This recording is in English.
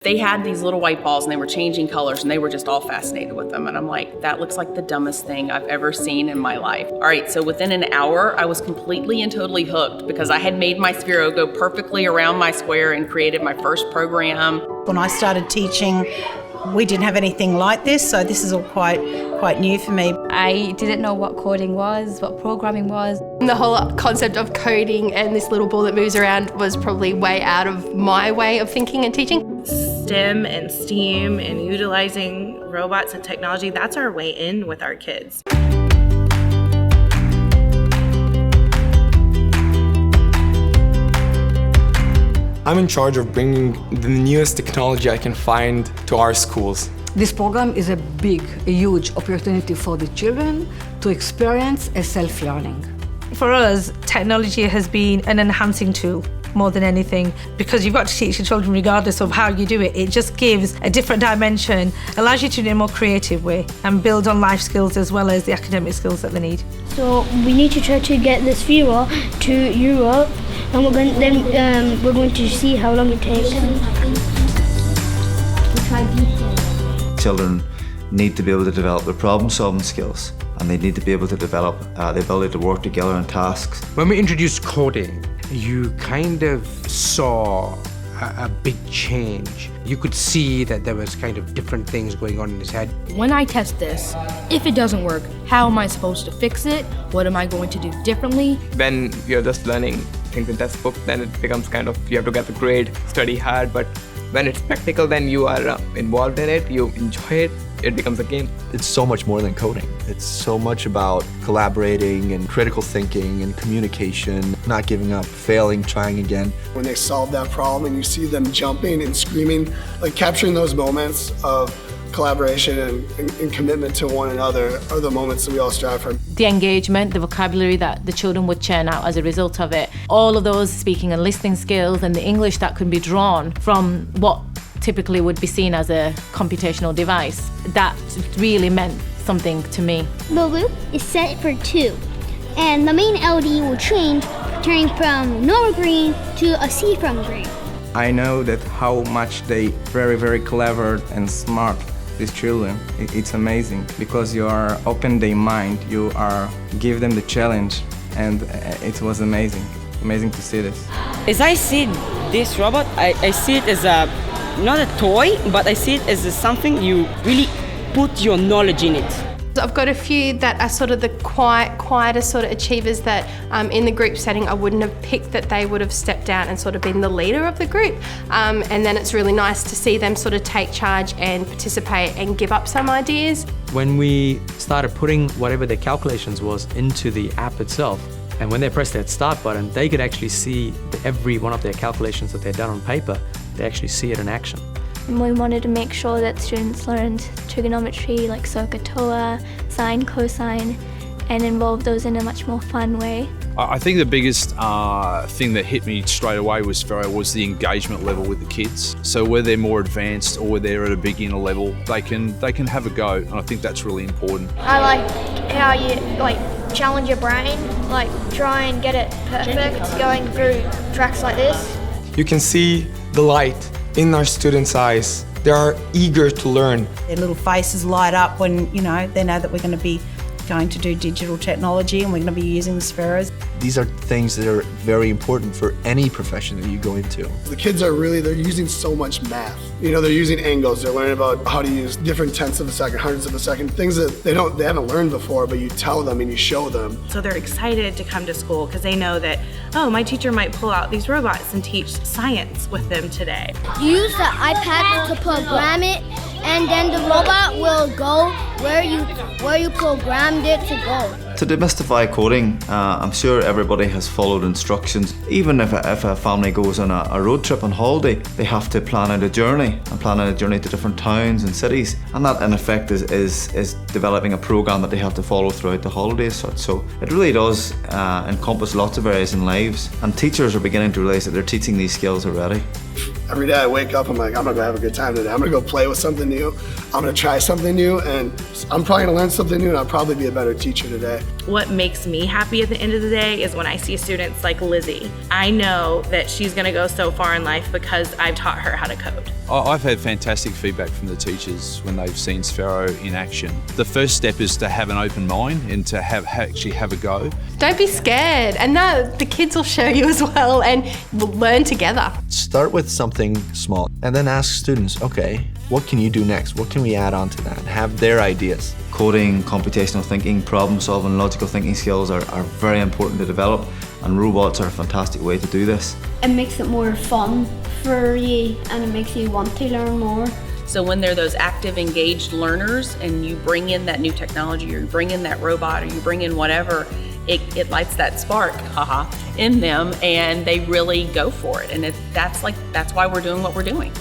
They had these little white balls and they were changing colors and they were just all fascinated with them. And I'm like, that looks like the dumbest thing I've ever seen in my life. All right, so within an hour, I was completely and totally hooked because I had made my Sphero go perfectly around my square and created my first program. When I started teaching, we didn't have anything like this, so this is all quite new for me. I didn't know what coding was, what programming was. The whole concept of coding and this little ball that moves around was probably way out of my way of thinking and teaching. STEM and STEAM and utilizing robots and technology, that's our way in with our kids. I'm in charge of bringing the newest technology I can find to our schools. This program is a huge opportunity for the children to experience a self-learning. For us, technology has been an enhancing tool more than anything, because you've got to teach your children regardless of how you do it. It just gives a different dimension, allows you to do it in a more creative way and build on life skills as well as the academic skills that they need. So we need to try to get the Sphero to Europe, and we're going to see how long it takes. Children need to be able to develop their problem-solving skills, and they need to be able to develop the ability to work together on tasks. When we introduced coding, you kind of saw a big change. You could see that there was kind of different things going on in his head. When I test this, if it doesn't work, how am I supposed to fix it? What am I going to do differently? When you're just learning things in textbook, then it becomes kind of, you have to get the grade, study hard, but when it's practical, then you are involved in it, you enjoy it, it becomes a game. It's so much more than coding. It's so much about collaborating and critical thinking and communication, not giving up, failing, trying again. When they solve that problem and you see them jumping and screaming, like capturing those moments of collaboration and commitment to one another are the moments that we all strive for. The engagement, the vocabulary that the children would churn out as a result of it, all of those speaking and listening skills and the English that could be drawn from what typically would be seen as a computational device, that really meant something to me. The loop is set for 2, and the main LED will change, turning from normal green to a sea from green. I know that how much they very clever and smart, these children. It's amazing because you are open their mind, you are give them the challenge, and it was amazing to see this. As I see this robot, I see it as not a toy, but I see it as something you really put your knowledge in it. I've got a few that are sort of the quieter sort of achievers that in the group setting I wouldn't have picked, that they would have stepped down and sort of been the leader of the group. And then it's really nice to see them sort of take charge and participate and give up some ideas. When we started putting whatever their calculations was into the app itself, and when they pressed that start button, they could actually see every one of their calculations that they'd done on paper. They actually see it in action. And we wanted to make sure that students learned trigonometry like SOHCAHTOA, sine, cosine, and involve those in a much more fun way. I think the biggest thing that hit me straight away was the engagement level with the kids. So whether they're more advanced or whether they're at a beginner level, they can have a go, and I think that's really important. I like how you challenge your brain, try and get it perfect, going through tracks like this. You can see the light in our students' eyes. They are eager to learn. Their little faces light up when, they know that we're going to be going to do digital technology and we're going to be using the Spheros. These are things that are very important for any profession that you go into. The kids are they're using so much math. They're using angles, they're learning about how to use different tenths of a second, hundredths of a second, things that they haven't learned before, but you tell them and you show them. So they're excited to come to school because they know that, oh, my teacher might pull out these robots and teach science with them today. Use the iPad to program it, and then the robot will go where you programmed it to go. To demystify coding, I'm sure everybody has followed instructions. Even if a family goes on a road trip on holiday, they have to plan out a journey to different towns and cities. And that in effect is developing a program that they have to follow throughout the holidays. So it really does encompass lots of areas in lives. And teachers are beginning to realize that they're teaching these skills already. Every day I wake up, I'm like, I'm gonna go have a good time today. I'm gonna go play with something new. I'm gonna try something new, and I'm probably gonna learn something new, and I'll probably be a better teacher today. What makes me happy at the end of the day is when I see students like Lizzie. I know that she's gonna go so far in life because I've taught her how to code. I've had fantastic feedback from the teachers when they've seen Sphero in action. The first step is to have an open mind and to actually have a go. Don't be scared, and the kids will show you as well, and we'll learn together. Start with something small and then ask students, okay, what can you do next? What can we add on to that? Have their ideas. Coding, computational thinking, problem solving, logical thinking skills are very important to develop, and robots are a fantastic way to do this. It makes it more fun for you and it makes you want to learn more. So when they're those active, engaged learners and you bring in that new technology or you bring in that robot or you bring in whatever, it lights that spark, in them, and they really go for it. And that's why we're doing what we're doing.